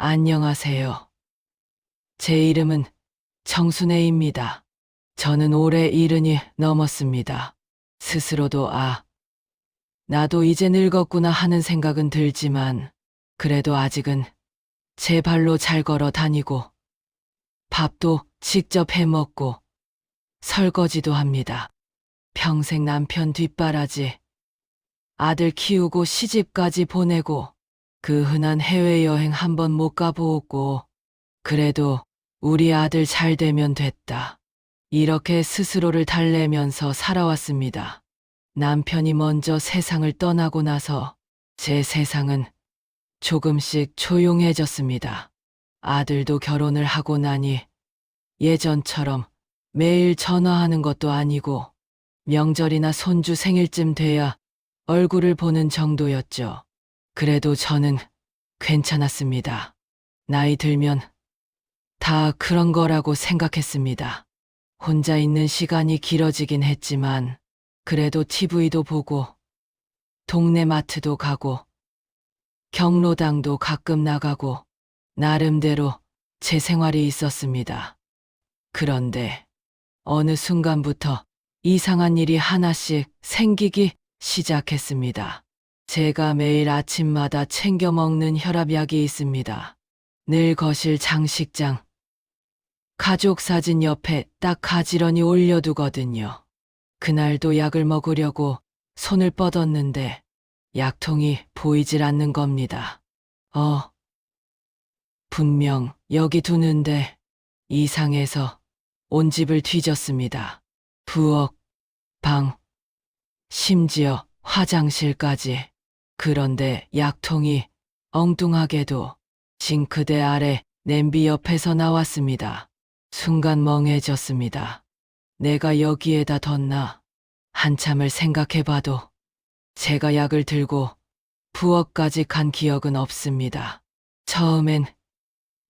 안녕하세요. 제 이름은 정순애입니다. 저는 올해 70이 넘었습니다. 스스로도 나도 이제 늙었구나 하는 생각은 들지만 그래도 아직은 제 발로 잘 걸어 다니고 밥도 직접 해 먹고 설거지도 합니다. 평생 남편 뒷바라지, 아들 키우고 시집까지 보내고 그 흔한 해외여행 한 번 못 가보고 그래도 우리 아들 잘 되면 됐다. 이렇게 스스로를 달래면서 살아왔습니다. 남편이 먼저 세상을 떠나고 나서 제 세상은 조금씩 조용해졌습니다. 아들도 결혼을 하고 나니 예전처럼 매일 전화하는 것도 아니고 명절이나 손주 생일쯤 돼야 얼굴을 보는 정도였죠. 그래도 저는 괜찮았습니다. 나이 들면 다 그런 거라고 생각했습니다. 혼자 있는 시간이 길어지긴 했지만 그래도 TV도 보고 동네 마트도 가고 경로당도 가끔 나가고 나름대로 제 생활이 있었습니다. 그런데 어느 순간부터 이상한 일이 하나씩 생기기 시작했습니다. 제가 매일 아침마다 챙겨 먹는 혈압약이 있습니다. 늘 거실 장식장, 가족 사진 옆에 딱 가지런히 올려두거든요. 그날도 약을 먹으려고 손을 뻗었는데 약통이 보이질 않는 겁니다. 분명 여기 두는데 이상해서 온 집을 뒤졌습니다. 부엌, 방, 심지어 화장실까지. 그런데 약통이 엉뚱하게도 싱크대 아래 냄비 옆에서 나왔습니다. 순간 멍해졌습니다. 내가 여기에다 뒀나? 한참을 생각해봐도 제가 약을 들고 부엌까지 간 기억은 없습니다. 처음엔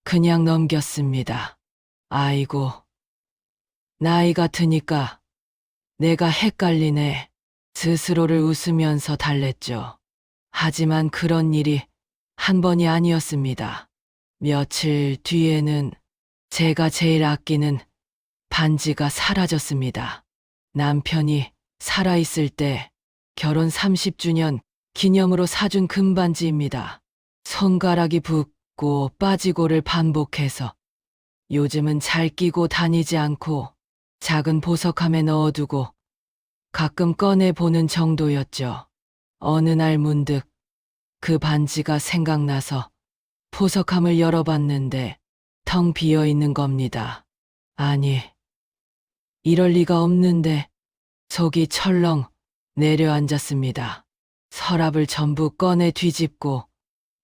그냥 넘겼습니다. 아이고, 나이가 드니까 내가 헷갈리네. 스스로를 웃으면서 달랬죠. 하지만 그런 일이 한 번이 아니었습니다. 며칠 뒤에는 제가 제일 아끼는 반지가 사라졌습니다. 남편이 살아있을 때 결혼 30주년 기념으로 사준 금반지입니다. 손가락이 붓고 빠지고를 반복해서 요즘은 잘 끼고 다니지 않고 작은 보석함에 넣어두고 가끔 꺼내보는 정도였죠. 어느 날 문득 그 반지가 생각나서 보석함을 열어봤는데 텅 비어 있는 겁니다. 아니, 이럴 리가 없는데 속이 철렁 내려앉았습니다. 서랍을 전부 꺼내 뒤집고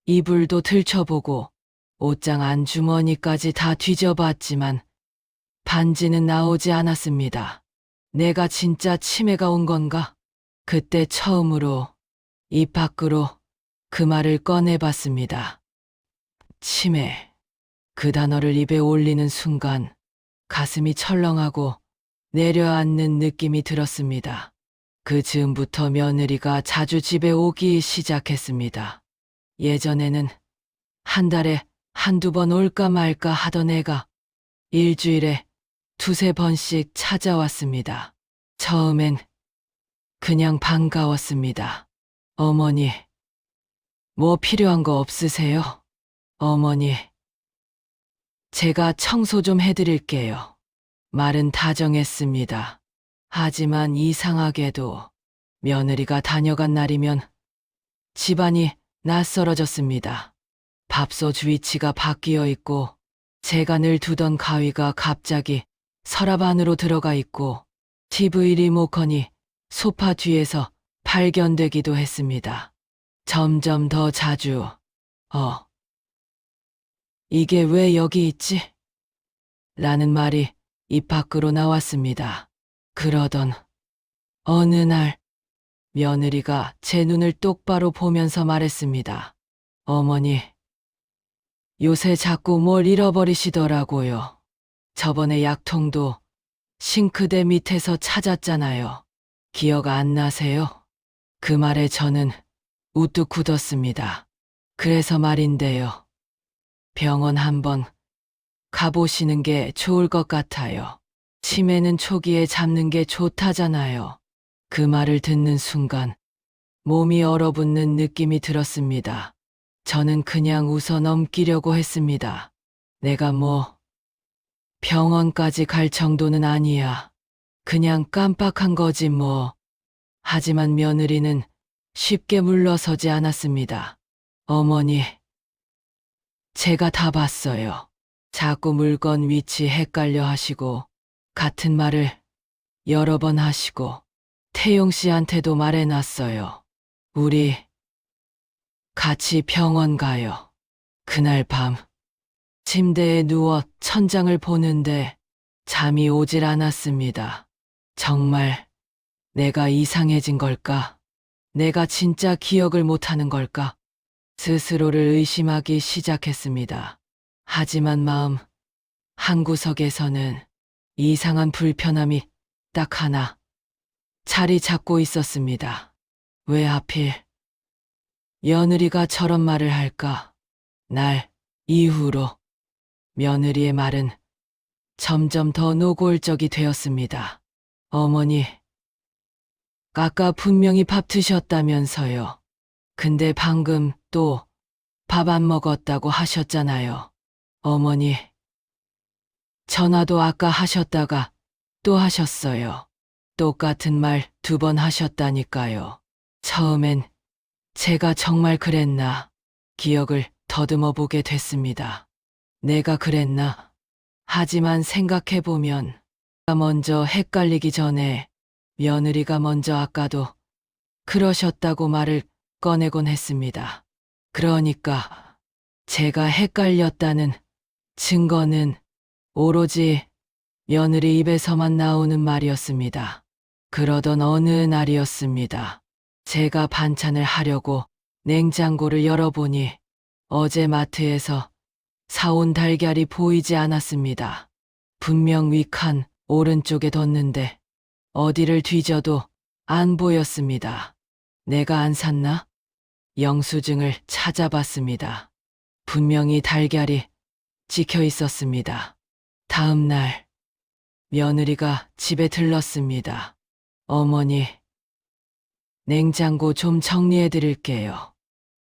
이불도 들춰보고 옷장 안주머니까지 다 뒤져봤지만 반지는 나오지 않았습니다. 내가 진짜 치매가 온 건가? 그때 처음으로 입 밖으로 그 말을 꺼내봤습니다. 치매. 그 단어를 입에 올리는 순간 가슴이 철렁하고 내려앉는 느낌이 들었습니다. 그 즈음부터 며느리가 자주 집에 오기 시작했습니다. 예전에는 한 달에 한두 번 올까 말까 하던 애가 일주일에 두세 번씩 찾아왔습니다. 처음엔 그냥 반가웠습니다. 어머니, 뭐 필요한 거 없으세요? 어머니, 제가 청소 좀 해드릴게요. 말은 다정했습니다. 하지만 이상하게도 며느리가 다녀간 날이면 집안이 낯설어졌습니다. 밥솥 위치가 바뀌어 있고 제가 늘 두던 가위가 갑자기 서랍 안으로 들어가 있고 TV 리모컨이 소파 뒤에서 발견되기도 했습니다. 점점 더 자주 이게 왜 여기 있지? 라는 말이 입 밖으로 나왔습니다. 그러던 어느 날 며느리가 제 눈을 똑바로 보면서 말했습니다. 어머니, 요새 자꾸 뭘 잃어버리시더라고요. 저번에 약통도 싱크대 밑에서 찾았잖아요. 기억 안 나세요? 그 말에 저는 우뚝 굳었습니다. 그래서 말인데요. 병원 한번 가보시는 게 좋을 것 같아요. 치매는 초기에 잡는 게 좋다잖아요. 그 말을 듣는 순간 몸이 얼어붙는 느낌이 들었습니다. 저는 그냥 웃어 넘기려고 했습니다. 내가 뭐 병원까지 갈 정도는 아니야. 그냥 깜빡한 거지 뭐. 하지만 며느리는 쉽게 물러서지 않았습니다. 어머니, 제가 다 봤어요. 자꾸 물건 위치 헷갈려 하시고 같은 말을 여러 번 하시고 태용 씨한테도 말해놨어요. 우리 같이 병원 가요. 그날 밤 침대에 누워 천장을 보는데 잠이 오질 않았습니다. 정말 내가 이상해진 걸까? 내가 진짜 기억을 못하는 걸까? 스스로를 의심하기 시작했습니다. 하지만 마음 한구석에서는 이상한 불편함이 딱 하나 자리 잡고 있었습니다. 왜 하필 며느리가 저런 말을 할까? 날 이후로 며느리의 말은 점점 더 노골적이 되었습니다. 어머니, 아까 분명히 밥 드셨다면서요. 근데 방금 또 밥 안 먹었다고 하셨잖아요. 어머니, 전화도 아까 하셨다가 또 하셨어요. 똑같은 말 2번 하셨다니까요. 처음엔 제가 정말 그랬나 기억을 더듬어 보게 됐습니다. 내가 그랬나? 하지만 생각해보면 먼저 헷갈리기 전에 며느리가 먼저 아까도 그러셨다고 말을 꺼내곤 했습니다. 그러니까 제가 헷갈렸다는 증거는 오로지 며느리 입에서만 나오는 말이었습니다. 그러던 어느 날이었습니다. 제가 반찬을 하려고 냉장고를 열어보니 어제 마트에서 사온 달걀이 보이지 않았습니다. 분명 윗칸 오른쪽에 뒀는데 어디를 뒤져도 안 보였습니다. 내가 안 샀나? 영수증을 찾아봤습니다. 분명히 달걀이 찍혀 있었습니다. 다음 날 며느리가 집에 들렀습니다. 어머니, 냉장고 좀 정리해 드릴게요.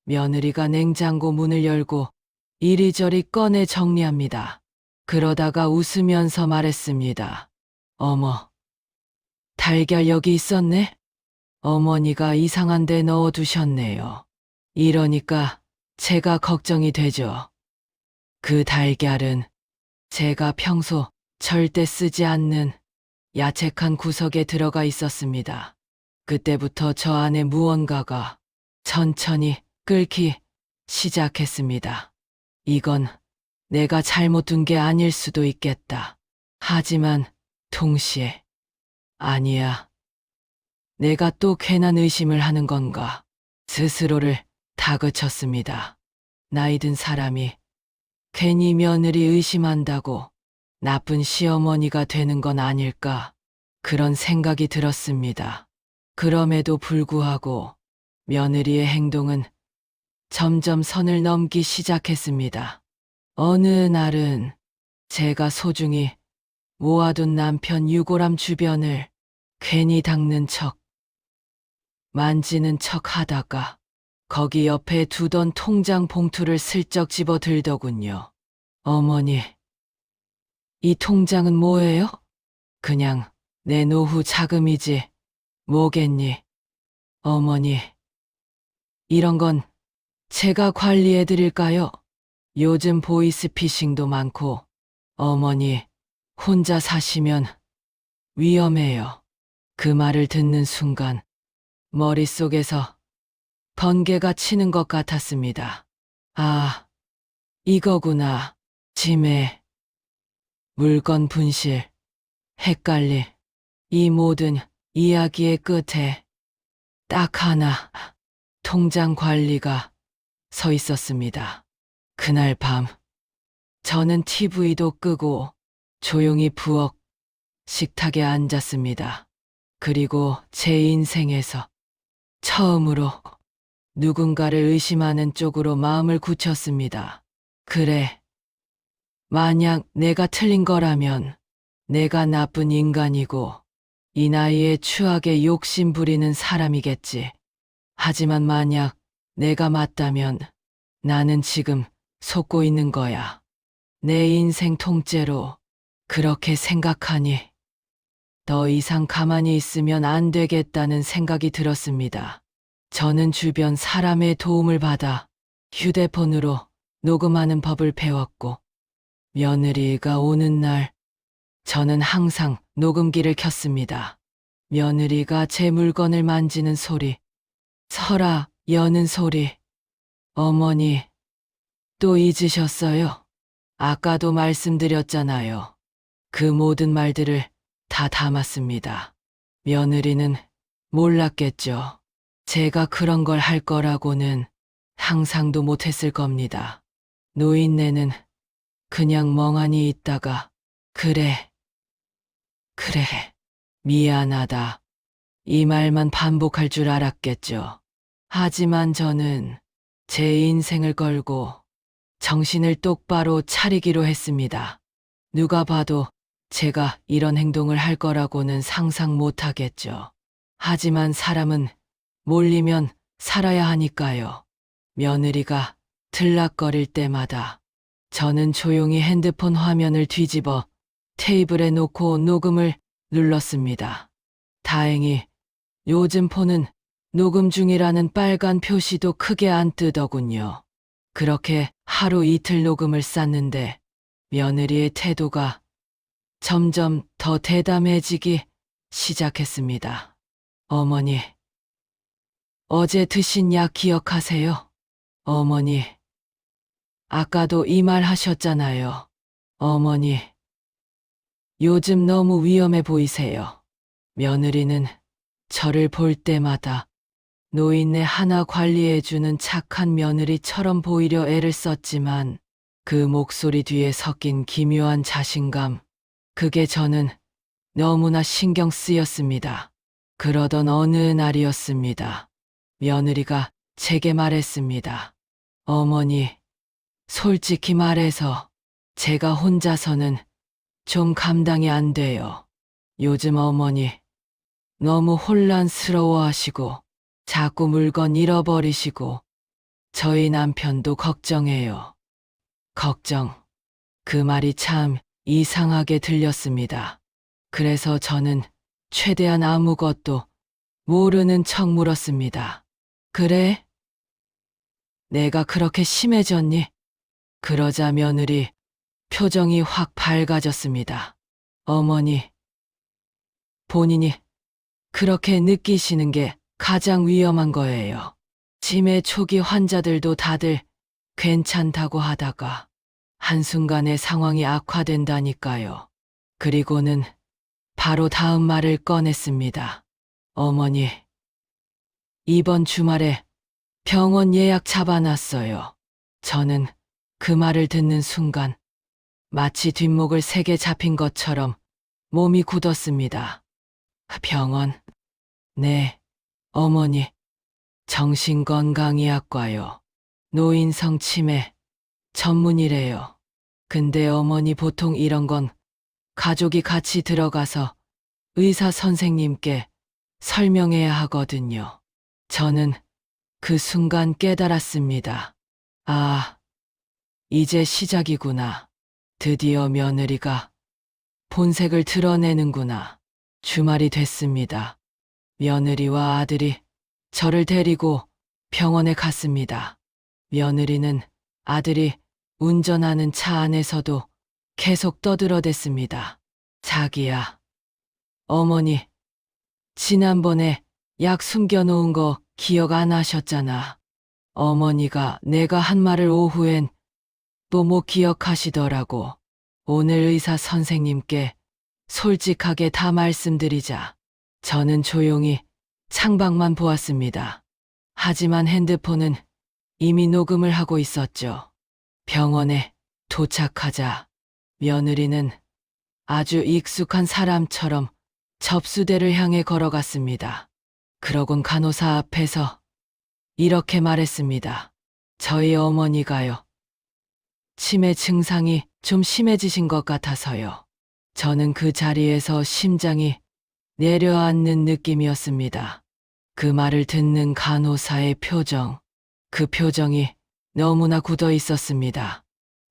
며느리가 냉장고 문을 열고 이리저리 꺼내 정리합니다. 그러다가 웃으면서 말했습니다. 어머, 달걀 여기 있었네? 어머니가 이상한 데 넣어두셨네요. 이러니까 제가 걱정이 되죠. 그 달걀은 제가 평소 절대 쓰지 않는 야채칸 구석에 들어가 있었습니다. 그때부터 저 안에 무언가가 천천히 끓기 시작했습니다. 이건 내가 잘못 둔 게 아닐 수도 있겠다. 하지만 동시에 아니야. 내가 또 괜한 의심을 하는 건가? 스스로를 다그쳤습니다. 나이 든 사람이 괜히 며느리 의심한다고 나쁜 시어머니가 되는 건 아닐까? 그런 생각이 들었습니다. 그럼에도 불구하고 며느리의 행동은 점점 선을 넘기 시작했습니다. 어느 날은 제가 소중히 모아둔 남편 유골함 주변을 괜히 닦는 척, 만지는 척 하다가 거기 옆에 두던 통장 봉투를 슬쩍 집어 들더군요. 어머니, 이 통장은 뭐예요? 그냥 내 노후 자금이지 뭐겠니? 어머니, 이런 건 제가 관리해 드릴까요? 요즘 보이스피싱도 많고 어머니 혼자 사시면 위험해요. 그 말을 듣는 순간 머릿속에서 번개가 치는 것 같았습니다. 아, 이거구나. 치매, 물건 분실, 헷갈림. 이 모든 이야기의 끝에 딱 하나, 통장 관리가 서 있었습니다. 그날 밤, 저는 TV도 끄고 조용히 부엌 식탁에 앉았습니다. 그리고 제 인생에서 처음으로 누군가를 의심하는 쪽으로 마음을 굳혔습니다. 그래, 만약 내가 틀린 거라면 내가 나쁜 인간이고 이 나이에 추하게 욕심 부리는 사람이겠지. 하지만 만약 내가 맞다면 나는 지금 속고 있는 거야. 내 인생 통째로 그렇게 생각하니 더 이상 가만히 있으면 안 되겠다는 생각이 들었습니다. 저는 주변 사람의 도움을 받아 휴대폰으로 녹음하는 법을 배웠고 며느리가 오는 날 저는 항상 녹음기를 켰습니다. 며느리가 제 물건을 만지는 소리, 설아 여는 소리. 어머니, 또 잊으셨어요? 아까도 말씀드렸잖아요. 그 모든 말들을 다 담았습니다. 며느리는 몰랐겠죠. 제가 그런 걸 할 거라고는 상상도 못했을 겁니다. 노인네는 그냥 멍하니 있다가 그래, 미안하다. 이 말만 반복할 줄 알았겠죠. 하지만 저는 제 인생을 걸고 정신을 똑바로 차리기로 했습니다. 누가 봐도 제가 이런 행동을 할 거라고는 상상 못 하겠죠. 하지만 사람은 몰리면 살아야 하니까요. 며느리가 들락거릴 때마다 저는 조용히 핸드폰 화면을 뒤집어 테이블에 놓고 녹음을 눌렀습니다. 다행히 요즘 폰은 녹음 중이라는 빨간 표시도 크게 안 뜨더군요. 그렇게 하루 이틀 녹음을 쌌는데 며느리의 태도가 점점 더 대담해지기 시작했습니다. 어머니, 어제 드신 약 기억하세요? 어머니, 아까도 이 말 하셨잖아요. 어머니, 요즘 너무 위험해 보이세요. 며느리는 저를 볼 때마다 노인네 하나 관리해주는 착한 며느리처럼 보이려 애를 썼지만 그 목소리 뒤에 섞인 기묘한 자신감, 그게 저는 너무나 신경 쓰였습니다. 그러던 어느 날이었습니다. 며느리가 제게 말했습니다. 어머니, 솔직히 말해서 제가 혼자서는 좀 감당이 안 돼요. 요즘 어머니 너무 혼란스러워하시고 자꾸 물건 잃어버리시고 저희 남편도 걱정해요. 걱정. 그 말이 참 이상하게 들렸습니다. 그래서 저는 최대한 아무것도 모르는 척 물었습니다. 그래? 내가 그렇게 심해졌니? 그러자 며느리 표정이 확 밝아졌습니다. 어머니, 본인이 그렇게 느끼시는 게 가장 위험한 거예요. 치매 초기 환자들도 다들 괜찮다고 하다가 한순간에 상황이 악화된다니까요. 그리고는 바로 다음 말을 꺼냈습니다. 어머니, 이번 주말에 병원 예약 잡아놨어요. 저는 그 말을 듣는 순간 마치 뒷목을 세게 잡힌 것처럼 몸이 굳었습니다. 병원? 네, 어머니. 정신건강의학과요. 노인성 치매 전문이래요. 근데 어머니 보통 이런 건 가족이 같이 들어가서 의사 선생님께 설명해야 하거든요. 저는 그 순간 깨달았습니다. 아, 이제 시작이구나. 드디어 며느리가 본색을 드러내는구나. 주말이 됐습니다. 며느리와 아들이 저를 데리고 병원에 갔습니다. 며느리는 아들이 운전하는 차 안에서도 계속 떠들어댔습니다. 자기야, 어머니, 지난번에 약 숨겨놓은 거 기억 안 하셨잖아. 어머니가 내가 한 말을 오후엔 또 못 기억하시더라고. 오늘 의사 선생님께 솔직하게 다 말씀드리자. 저는 조용히 창밖만 보았습니다. 하지만 핸드폰은 이미 녹음을 하고 있었죠. 병원에 도착하자 며느리는 아주 익숙한 사람처럼 접수대를 향해 걸어갔습니다. 그러곤 간호사 앞에서 이렇게 말했습니다. 저희 어머니가요. 치매 증상이 좀 심해지신 것 같아서요. 저는 그 자리에서 심장이 내려앉는 느낌이었습니다. 그 말을 듣는 간호사의 표정, 그 표정이 너무나 굳어 있었습니다.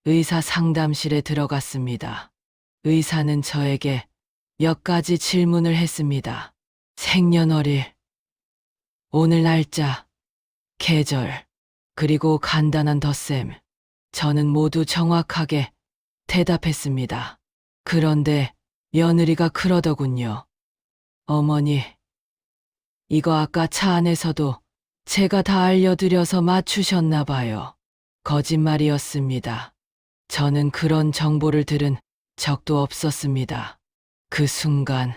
의사 상담실에 들어갔습니다. 의사는 저에게 몇 가지 질문을 했습니다. 생년월일, 오늘 날짜, 계절, 그리고 간단한 덧셈. 저는 모두 정확하게 대답했습니다. 그런데 며느리가 그러더군요. 어머니, 이거 아까 차 안에서도 제가 다 알려드려서 맞추셨나 봐요. 거짓말이었습니다. 저는 그런 정보를 들은 적도 없었습니다. 그 순간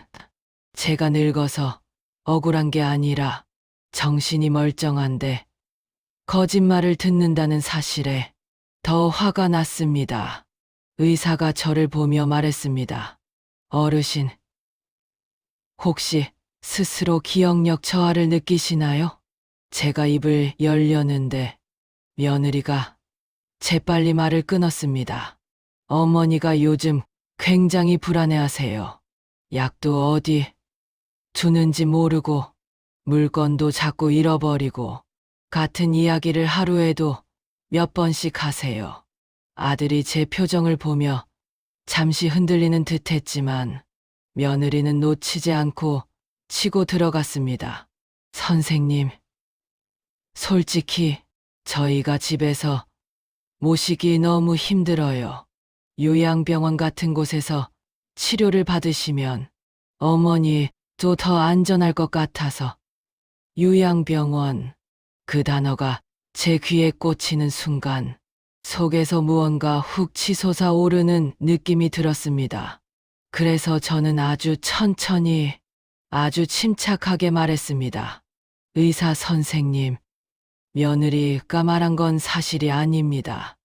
제가 늙어서 억울한 게 아니라 정신이 멀쩡한데 거짓말을 듣는다는 사실에 더 화가 났습니다. 의사가 저를 보며 말했습니다. 어르신, 혹시 스스로 기억력 저하를 느끼시나요? 제가 입을 열려는데 며느리가 재빨리 말을 끊었습니다. 어머니가 요즘 굉장히 불안해하세요. 약도 어디 두는지 모르고 물건도 자꾸 잃어버리고 같은 이야기를 하루에도 몇 번씩 하세요. 아들이 제 표정을 보며 잠시 흔들리는 듯 했지만 며느리는 놓치지 않고 치고 들어갔습니다. 선생님, 솔직히 저희가 집에서 모시기 너무 힘들어요. 요양병원 같은 곳에서 치료를 받으시면 어머니도 더 안전할 것 같아서. 요양병원, 그 단어가 제 귀에 꽂히는 순간 속에서 무언가 훅 치솟아 오르는 느낌이 들었습니다. 그래서 저는 아주 천천히, 아주 침착하게 말했습니다. 의사 선생님, 며느리가 말한 건 사실이 아닙니다.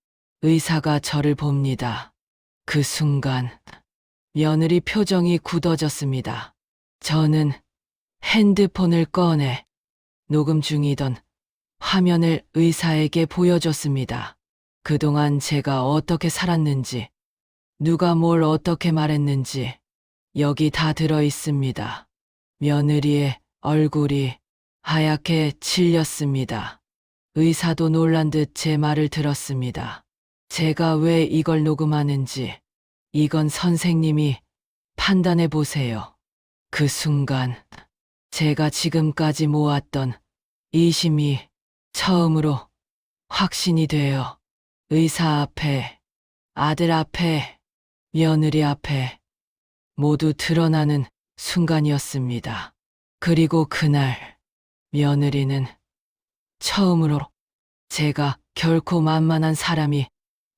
의사가 저를 봅니다. 그 순간 며느리 표정이 굳어졌습니다. 저는 핸드폰을 꺼내 녹음 중이던 화면을 의사에게 보여줬습니다. 그동안 제가 어떻게 살았는지, 누가 뭘 어떻게 말했는지 여기 다 들어 있습니다. 며느리의 얼굴이 하얗게 질렸습니다. 의사도 놀란 듯 제 말을 들었습니다. 제가 왜 이걸 녹음하는지, 이건 선생님이 판단해 보세요. 그 순간 제가 지금까지 모았던 이심이 처음으로 확신이 되어 의사 앞에, 아들 앞에, 며느리 앞에 모두 드러나는 순간이었습니다. 그리고 그날 며느리는 처음으로 제가 결코 만만한 사람이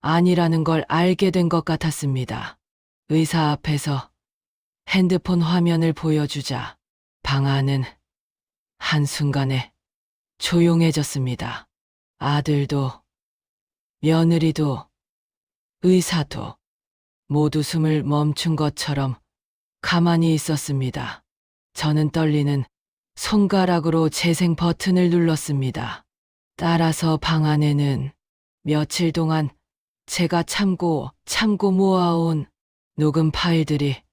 아니라는 걸 알게 된 것 같았습니다. 의사 앞에서 핸드폰 화면을 보여주자 방 안은 한순간에 조용해졌습니다. 아들도, 며느리도, 의사도 모두 숨을 멈춘 것처럼 가만히 있었습니다. 저는 떨리는 손가락으로 재생 버튼을 눌렀습니다. 따라서 방 안에는 며칠 동안 제가 참고 모아온 녹음 파일들이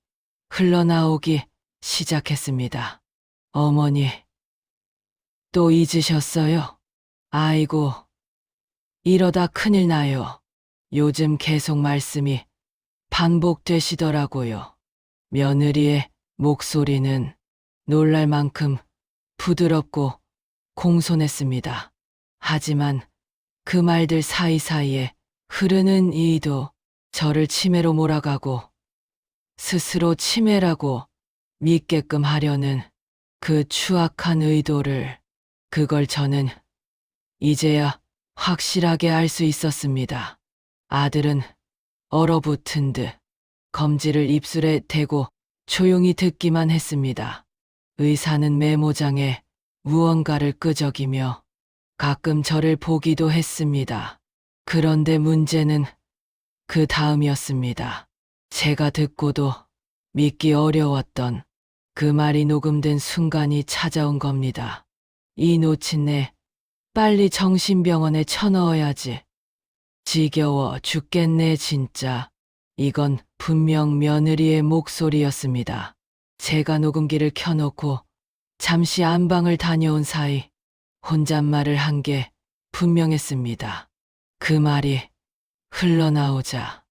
흘러나오기 시작했습니다. 어머니, 또 잊으셨어요? 아이고, 이러다 큰일 나요. 요즘 계속 말씀이 반복되시더라고요. 며느리의 목소리는 놀랄 만큼 부드럽고 공손했습니다. 하지만 그 말들 사이사이에 흐르는 이도 저를 치매로 몰아가고 스스로 치매라고 믿게끔 하려는 그 추악한 의도를, 그걸 저는 이제야 확실하게 알 수 있었습니다. 아들은 얼어붙은 듯 검지를 입술에 대고 조용히 듣기만 했습니다. 의사는 메모장에 무언가를 끄적이며 가끔 저를 보기도 했습니다. 그런데 문제는 그 다음이었습니다. 제가 듣고도 믿기 어려웠던 그 말이 녹음된 순간이 찾아온 겁니다. 이 노친네 빨리 정신병원에 쳐넣어야지. 지겨워 죽겠네 진짜. 이건 분명 며느리의 목소리였습니다. 제가 녹음기를 켜놓고 잠시 안방을 다녀온 사이 혼잣말을 한 게 분명했습니다. 그 말이 흘러나오자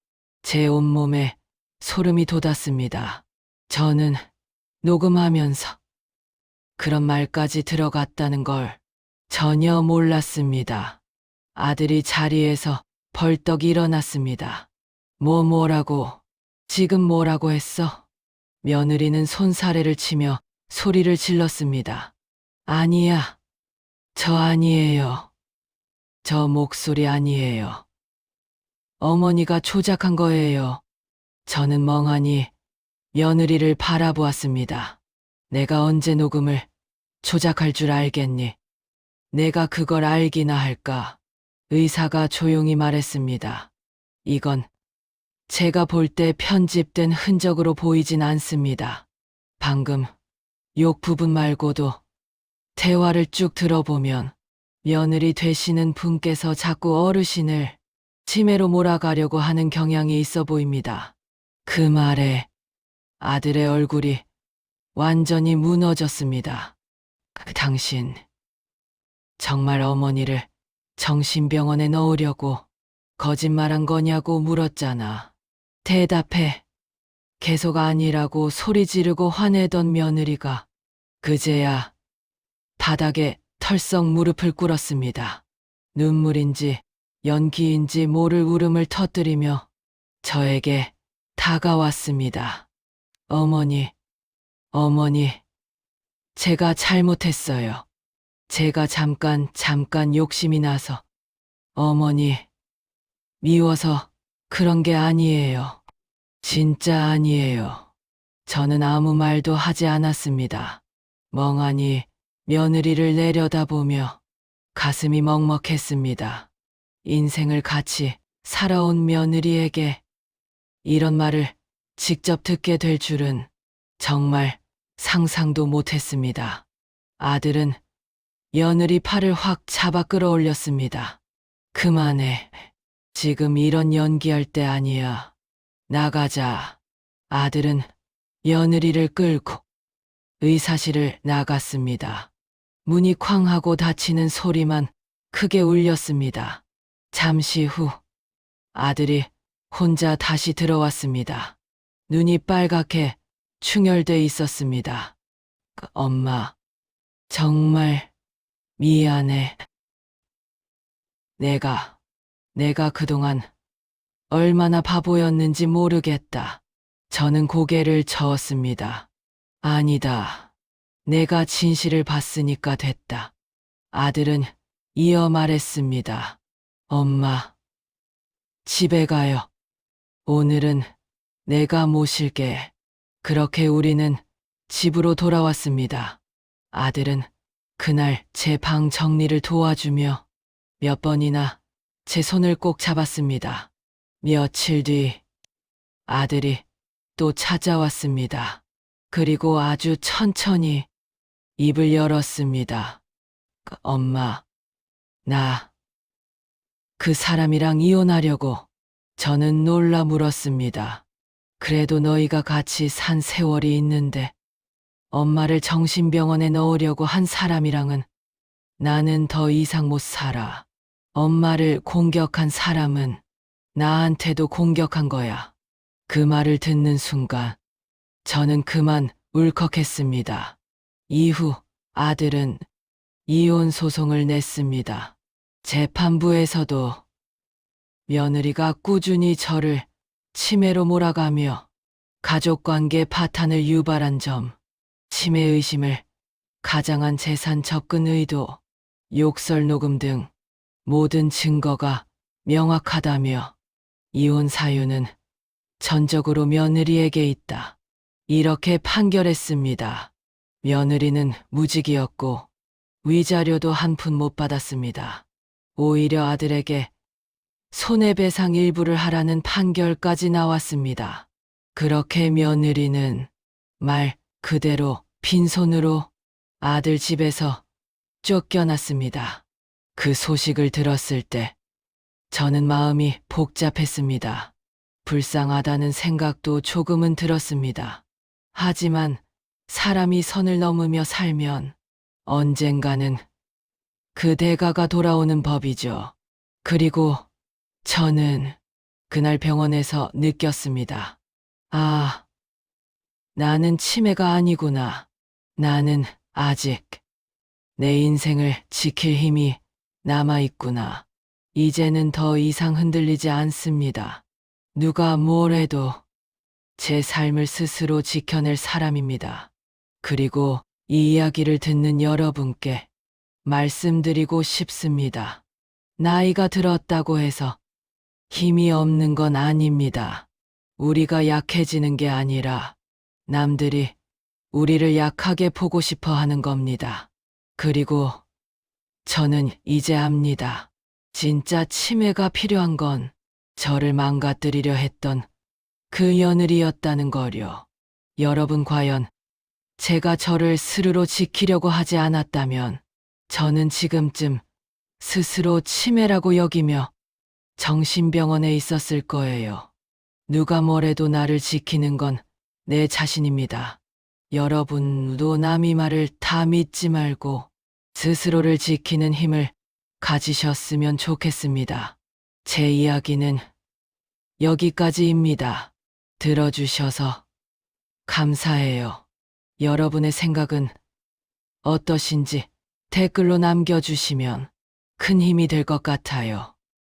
제 온몸에 소름이 돋았습니다. 저는 녹음하면서 그런 말까지 들어갔다는 걸 전혀 몰랐습니다. 아들이 자리에서 벌떡 일어났습니다. 뭐라고? 지금 뭐라고 했어? 며느리는 손사래를 치며 소리를 질렀습니다. 아니야. 저 아니에요. 저 목소리 아니에요. 어머니가 조작한 거예요. 저는 멍하니 며느리를 바라보았습니다. 내가 언제 녹음을 조작할 줄 알겠니? 내가 그걸 알기나 할까? 의사가 조용히 말했습니다. 이건 제가 볼 때 편집된 흔적으로 보이진 않습니다. 방금 욕 부분 말고도 대화를 쭉 들어보면 며느리 되시는 분께서 자꾸 어르신을 치매로 몰아가려고 하는 경향이 있어 보입니다. 그 말에 아들의 얼굴이 완전히 무너졌습니다. 당신 정말 어머니를 정신병원에 넣으려고 거짓말한 거냐고 물었잖아. 대답해. 계속 아니라고 소리 지르고 화내던 며느리가 그제야 바닥에 털썩 무릎을 꿇었습니다. 눈물인지 연기인지 모를 울음을 터뜨리며 저에게 다가왔습니다. 어머니, 제가 잘못했어요. 제가 잠깐 욕심이 나서 어머니 미워서 그런 게 아니에요. 진짜 아니에요. 저는 아무 말도 하지 않았습니다. 멍하니 며느리를 내려다보며 가슴이 먹먹했습니다. 인생을 같이 살아온 며느리에게 이런 말을 직접 듣게 될 줄은 정말 상상도 못했습니다. 아들은 며느리 팔을 확 잡아 끌어올렸습니다. 그만해. 지금 이런 연기할 때 아니야. 나가자. 아들은 며느리를 끌고 의사실을 나갔습니다. 문이 쾅 하고 닫히는 소리만 크게 울렸습니다. 잠시 후 아들이 혼자 다시 들어왔습니다. 눈이 빨갛게 충혈돼 있었습니다. 엄마, 정말 미안해. 내가 그동안 얼마나 바보였는지 모르겠다. 저는 고개를 저었습니다. 아니다. 내가 진실을 봤으니까 됐다. 아들은 이어 말했습니다. 엄마, 집에 가요. 오늘은 내가 모실게. 그렇게 우리는 집으로 돌아왔습니다. 아들은 그날 제 방 정리를 도와주며 몇 번이나 제 손을 꼭 잡았습니다. 며칠 뒤 아들이 또 찾아왔습니다. 그리고 아주 천천히 입을 열었습니다. 엄마, 나 그 사람이랑 이혼하려고. 저는 놀라 물었습니다. 그래도 너희가 같이 산 세월이 있는데 엄마를 정신병원에 넣으려고 한 사람이랑은 나는 더 이상 못 살아. 엄마를 공격한 사람은 나한테도 공격한 거야. 그 말을 듣는 순간 저는 그만 울컥했습니다. 이후 아들은 이혼 소송을 냈습니다. 재판부에서도 며느리가 꾸준히 저를 치매로 몰아가며 가족관계 파탄을 유발한 점, 치매 의심을 가장한 재산 접근 의도, 욕설 녹음 등 모든 증거가 명확하다며 이혼 사유는 전적으로 며느리에게 있다. 이렇게 판결했습니다. 며느리는 무직이었고 위자료도 한 푼 못 받았습니다. 오히려 아들에게 손해배상 일부를 하라는 판결까지 나왔습니다. 그렇게 며느리는 말 그대로 빈손으로 아들 집에서 쫓겨났습니다. 그 소식을 들었을 때 저는 마음이 복잡했습니다. 불쌍하다는 생각도 조금은 들었습니다. 하지만 사람이 선을 넘으며 살면 언젠가는 그 대가가 돌아오는 법이죠. 그리고 저는 그날 병원에서 느꼈습니다. 아, 나는 치매가 아니구나. 나는 아직 내 인생을 지킬 힘이 남아있구나. 이제는 더 이상 흔들리지 않습니다. 누가 뭘 해도 제 삶을 스스로 지켜낼 사람입니다. 그리고 이 이야기를 듣는 여러분께 말씀드리고 싶습니다. 나이가 들었다고 해서 힘이 없는 건 아닙니다. 우리가 약해지는 게 아니라 남들이 우리를 약하게 보고 싶어 하는 겁니다. 그리고 저는 이제 압니다. 진짜 치매가 필요한 건 저를 망가뜨리려 했던 그 며느리였다는 거요. 여러분 과연 제가 저를 스스로 지키려고 하지 않았다면 저는 지금쯤 스스로 치매라고 여기며 정신병원에 있었을 거예요. 누가 뭐래도 나를 지키는 건 내 자신입니다. 여러분도 남의 말을 다 믿지 말고 스스로를 지키는 힘을 가지셨으면 좋겠습니다. 제 이야기는 여기까지입니다. 들어주셔서 감사해요. 여러분의 생각은 어떠신지 댓글로 남겨주시면 큰 힘이 될 것 같아요.